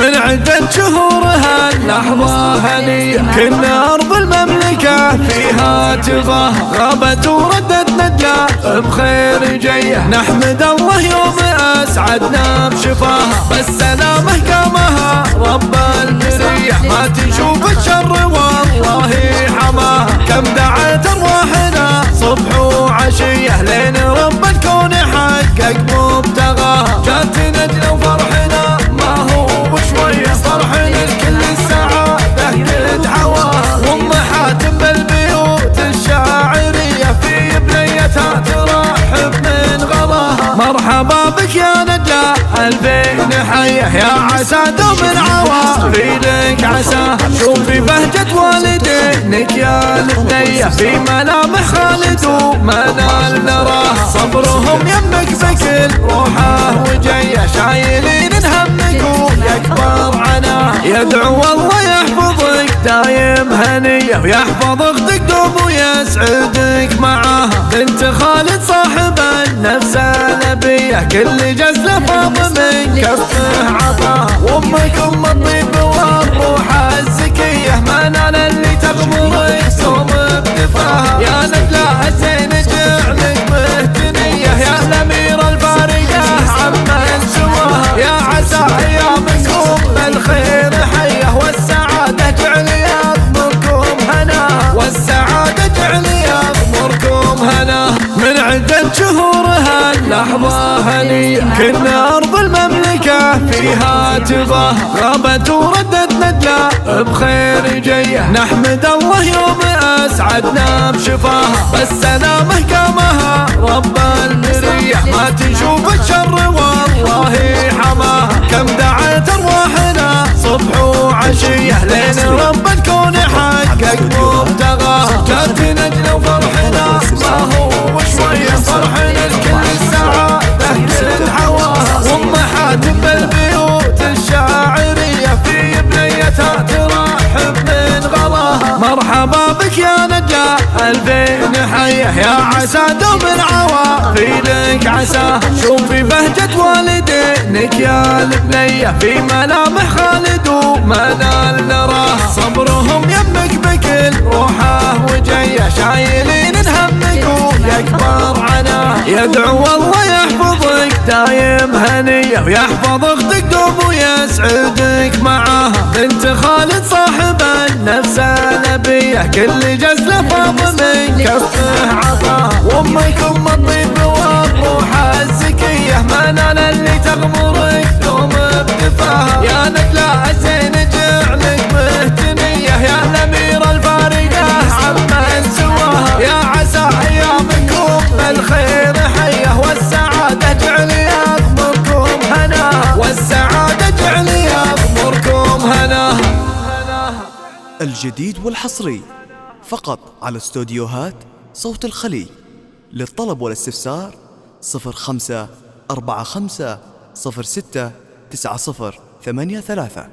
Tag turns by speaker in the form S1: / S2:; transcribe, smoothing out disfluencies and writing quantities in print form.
S1: من عدة شهورها اللحظة هنية، كنا أرض المملكة فيها تباه، غابت وردت نجلة بخير جيه، نحمد الله يوم أسعدنا بشفاها، بالسلامة قامها رب البرية، ما تشوف الشر والله حماها، كم دعت أرواحنا صبح وعشية، لين رب الكون حقق مبتغاها، جات نجلة وفرحنا ما هو بشوية، فرحنا لكل السعادة قد حواها، وام حاتم بالبيوت الشاعرية في بنيتها ترحب من غلاها، مرحبا بك يا نجلة ألفين حية، يا عسى دوم العوافي عساه، شوفي بهجة والدينك يا البنية، في ملامح خالد ومنال نراها، صبرهم يمك بكل روحه وجيه، شايلين همك ويكبر عناه، يدعو الله يحفظك دايم هنية، ويحفظ اختك دوم ويسعدك معاها، بنت خالد صاحب النفس النبية، كل جزلة فاض من كفه عطاها، وامك ام الطيب والروح الزكية، منال اللي تغمرك ثوم بدفاها، يا نجلة الزين جعلك مهتنية، يا الأميرة الفارقة عمن سواها، يا عسى أيامكم بالخير حية، والسعادة جعل يغمركم هناها، والسعادة جعل يغمركم هناها، من عدة شهورها اللحظة هنية، كنا أرض المملكة فيها تباه، غابت وردت نجلة بخير جيه، نحمد الله يوم أسعدنا بشفاها، بالسلامة قامها رب البرية، ما تشوف الشر والله حماها، كم دعت أرواحنا صبح وعشية، لين رب الكون حقق مبتغاها، جات نجلة وفرحنا ما هو شوية، فرحنا لكل السعادة قد حواها، وام حاتم بالبيوت الشاعرية في بنيتها ترحب من غلاها، مرحبا بك يا نجلة ألفين حية، يا عسى دوم العوافي لك عساه، شوفي بهجة والدينك يا البنية، في ملامح خالد ومنال نراها، صبرهم يمك بكل روحه وجيه، شايلين همك ويكبر عناه، يدعو الله يحفظك دايم هنية، ويحفظ اختك دوم ويسعدك معاها، بنت خالد صاحب النفس النبية، كل جزلة فاض من كفه عطاها، وامك ام الطيب والروح الزكية، منال اللي تغمرك دوم بدفاها، يا نجلة الزين جعلك مهتنية، يا الأميرة الفارقة عمن سواها، يا عسى أيامكم بالخير حية، والسعادة جعل يغمركم هناها، والسعادة جعل يغمركم هناها.
S2: الجديد والحصري فقط على استوديوهات صوت الخليج، للطلب والاستفسار 0545 06 90 83.